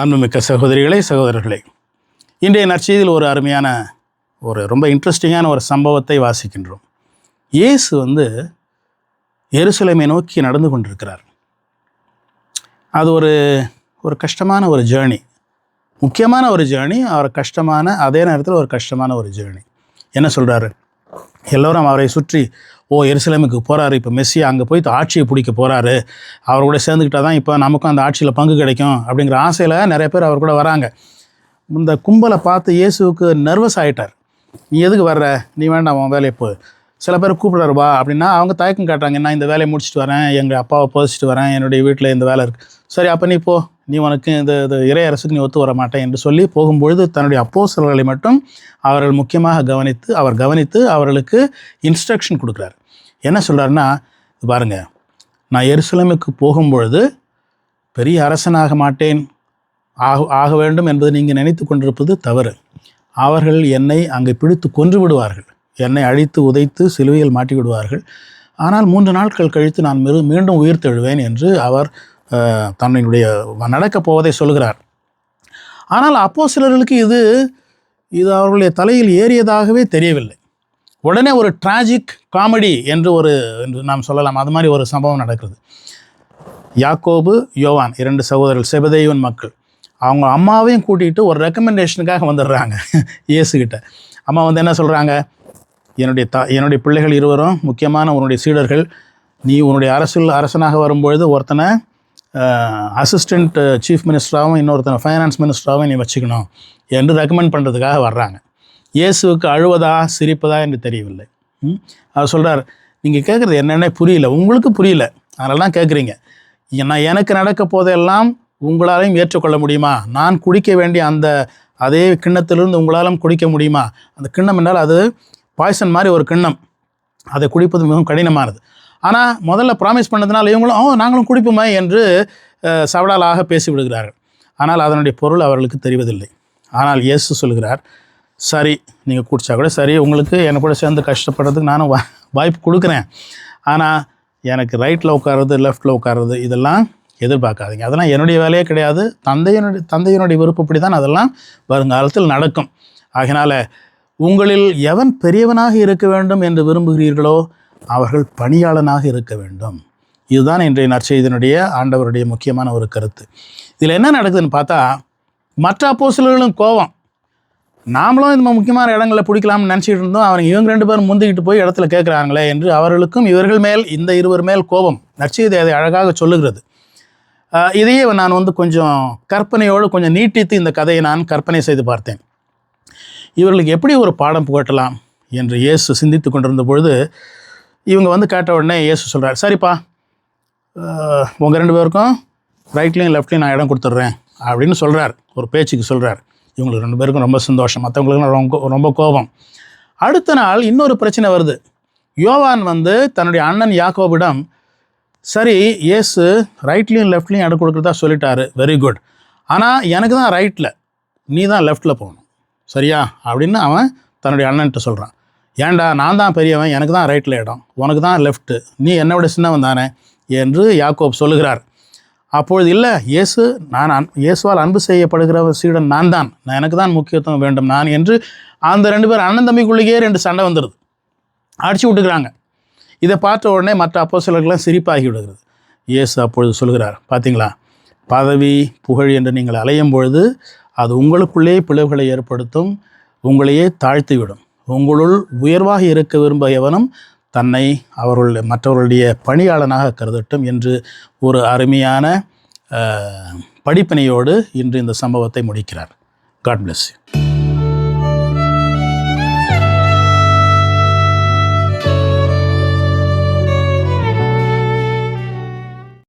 அன்புமிக்க சகோதரிகளே, சகோதரர்களே, இன்றைய நற்செய்தியில் ஒரு அருமையான ரொம்ப இன்ட்ரெஸ்டிங்கான ஒரு சம்பவத்தை வாசிக்கின்றோம். இயேசு எருசலேமை நோக்கி நடந்து கொண்டிருக்கிறார். அது ஒரு கஷ்டமான ஒரு ஜேர்னி, முக்கியமான ஒரு ஜேர்னி. அதே நேரத்தில் ஒரு கஷ்டமான ஒரு ஜேர்னி. என்ன சொல்கிறாரு? எல்லோரும் அவரை சுற்றி, எருசலேமுக்கு போகிறாரு, இப்போ மெஸ்ஸியா அங்கே போய் ஆட்சியை பிடிக்க போகிறாரு, அவர் கூட சேர்ந்துக்கிட்டால் தான் இப்போ நமக்கும் அந்த ஆட்சியில் பங்கு கிடைக்கும் அப்படிங்கிற ஆசையில் நிறைய பேர் அவர் கூட வராங்க. இந்த கும்பலை பார்த்து இயேசுவுக்கு நர்வஸ் ஆகிட்டார். நீ எதுக்கு வர்ற? நீ வேண்டாம், அவன் வேலையை போ. சில பேர் கூப்பிடுறாரு வா அப்படின்னா அவங்க தயக்கம் காட்டுறாங்க. நான் இந்த வேலையை முடிச்சுட்டு வரேன், எங்கள் அப்பாவை புதைச்சிட்டு வரேன், என்னுடைய வீட்டில் இந்த வேலை இருக்குது. சரி, அப்போ நீ போ, நீ உனக்கு இந்த இறை அரசுக்கு நீ ஒத்து வர மாட்டேன் என்று சொல்லி போகும்பொழுது தன்னுடைய அப்போஸ்தலர்களை மட்டும் அவர்கள் முக்கியமாக கவனித்து அவர்களுக்கு இன்ஸ்ட்ரக்ஷன் கொடுக்குறாரு. என்ன சொல்கிறாருன்னா, பாருங்க, நான் எருசலேமுக்கு போகும்பொழுது பெரிய அரசனாக மாட்டேன், ஆக வேண்டும் என்பதை நீங்கள் நினைத்து கொண்டிருப்பது தவறு. அவர்கள் என்னை அங்கே பிடித்து கொன்று விடுவார்கள், என்னை அழித்து உதைத்து சிலுவையில் மாட்டி விடுவார்கள். ஆனால் 3 நாட்கள் கழித்து நான் மீண்டும் உயிர் தெழுவேன் என்று அவர் தன்னுடைய நடக்கப் போவதை சொல்கிறார். ஆனால் அப்போஸ்தலர்களுக்கு இது அவர்களுடைய தலையில் ஏறியதாகவே தெரியவில்லை. உடனே ஒரு டிராஜிக் காமெடி என்று நாம் சொல்லலாம், அது மாதிரி ஒரு சம்பவம் நடக்குது. யாக்கோபு, யோவான் 2 சகோதரர்கள், செபதேயுவின் மக்கள், அவங்க அம்மாவையும் கூட்டிகிட்டு ஒரு ரெக்கமெண்டேஷனுக்காக வந்துடுறாங்க இயேசுகிட்ட. அம்மா என்ன சொல்கிறாங்க? என்னுடைய பிள்ளைகள் இருவரும் முக்கியமான உன்னுடைய சீடர்கள், நீ உன்னுடைய அரசனாக வரும்பொழுது ஒருத்தனை அசிஸ்டண்ட் சீஃப் மினிஸ்டராகவும் இன்னொருத்தனை ஃபைனான்ஸ் மினிஸ்டராகவும் நீ வச்சுக்கணும் என்று ரெக்கமெண்ட் பண்ணுறதுக்காக வர்றாங்க. இயேசுவுக்கு அழுவதா சிரிப்பதா என்று தெரியவில்லை. அவர் சொல்கிறார், நீங்கள் கேட்குறது என்னென்ன புரியல, உங்களுக்கு புரியல, அதனால தான் கேட்குறீங்க. எனக்கு நடக்க போதெல்லாம் உங்களாலையும் ஏற்றுக்கொள்ள முடியுமா? நான் குடிக்க வேண்டிய அதே கிண்ணத்திலிருந்து உங்களாலும் குடிக்க முடியுமா? அந்த கிண்ணம் என்றால் அது பாய்சன் மாதிரி ஒரு கிண்ணம், அதை குடிப்பது மிகவும் கடினமானது. ஆனால் முதல்ல ப்ராமிஸ் பண்ணதுனால இவங்களும் நாங்களும் குடிப்போமே என்று சவடாலாக பேசிவிடுகிறார்கள். ஆனால் அதனுடைய பொருள் அவர்களுக்கு தெரிவதில்லை. ஆனால் இயேசு சொல்கிறார், சரி, நீங்கள் குடித்தா கூட சரி, உங்களுக்கு எனக்கு கூட சேர்ந்து கஷ்டப்படுறதுக்கு நானும் வாய்ப்பு கொடுக்குறேன். ஆனால் எனக்கு ரைட்டில் உட்கார்றது, லெஃப்டில் உட்கார்றது இதெல்லாம் எதிர்பார்க்காதீங்க. அதெல்லாம் என்னுடைய வேலையே கிடையாது. தந்தையினுடைய விருப்பப்படி தான் அதெல்லாம் வருங்காலத்தில் நடக்கும். ஆகையினால் உங்களில் எவன் பெரியவனாக இருக்க வேண்டும் என்று விரும்புகிறீர்களோ அவர்கள் பணியாளனாக இருக்க வேண்டும். இதுதான் இன்றைய நற்செய்தியினுடைய ஆண்டவருடைய முக்கியமான ஒரு கருத்து. இதில் என்ன நடக்குதுன்னு பார்த்தா, மற்ற அப்போஸ்தலர்களும் கோபம், நாமளும் இந்த முக்கியமான இடங்களில் பிடிக்கலாம்னு நினச்சிட்டு இருந்தோம், இவங்க 2 பேரும் முந்திக்கிட்டு போய் இடத்துல கேட்குறாங்களே என்று அவர்களுக்கும் இவர்கள் மேல், இந்த இருவர் மேல் கோபம். நற்செய்தி அதை அழகாக சொல்லுகிறது. இதையே நான் கொஞ்சம் கற்பனையோடு கொஞ்சம் நீட்டித்து இந்த கதையை நான் கற்பனை செய்து பார்த்தேன். இவர்களுக்கு எப்படி ஒரு பாடம் புகட்டலாம் என்று இயேசு சிந்தித்து கொண்டிருந்த பொழுது இவங்க கேட்ட உடனே இயேசு சொல்கிறார், சரிப்பா, உங்கள் 2 பேருக்கும் ரைட்லேயும் லெஃப்ட்லேயும் நான் இடம் கொடுத்துட்றேன் அப்படின்னு சொல்கிறார். ஒரு பேச்சுக்கு சொல்கிறார். இவங்களுக்கு 2 பேருக்கும் ரொம்ப சந்தோஷம், மற்றவங்களுக்கு ரொம்ப கோபம். அடுத்த நாள் இன்னொரு பிரச்சனை வருது. யோவான் தன்னுடைய அண்ணன் யாக்கோபிடம், சரி, இயேசு ரைட்லேயும் லெஃப்ட்லேயும் இடம் கொடுக்குறதா சொல்லிட்டாரு, வெரி குட், ஆனால் எனக்கு தான் ரைட்டில், நீ தான் லெஃப்ட்டில் போகணும், சரியா அப்படின்னு அவன் தன்னுடைய அண்ணன்ட்ட சொல்கிறான். ஏன்டா, நான் தான் பெரியவன், எனக்கு தான் ரைட்டில் இடம், உனக்கு தான் லெஃப்ட்டு, நீ என்னை விட சின்னவன் தானே என்று யாக்கோப் சொல்லுகிறார். அப்பொழுது இல்லை, இயேசுவால் அன்பு செய்யப்படுகிற சீடன் நான் தான், எனக்கு தான் முக்கியத்துவம் வேண்டும் நான் என்று அந்த 2 பேர் அண்ணன் தம்பிக்குள்ளேயே 2 சண்டை வந்துடுது, அடிச்சு விட்டுக்கிறாங்க. இதை பார்த்த உடனே மற்ற அப்போஸ்தலர்கள்லாம் சிரிப்பாகி விடுகிறது. இயேசு அப்பொழுது சொல்கிறார், பார்த்தீங்களா, பதவி புகழ் என்று நீங்கள் அலையும் பொழுது அது உங்களுக்குள்ளே பிளவுகளை ஏற்படுத்தும், உங்களையே தாழ்த்திவிடும். உங்களுள் உயர்வாக இருக்க விரும்ப எவனும் தன்னை மற்றவர்களுடைய பணியாளனாக கருதட்டும் என்று ஒரு அருமையான படிப்பினையோடு இன்று இந்த சம்பவத்தை முடிக்கிறார். God bless you.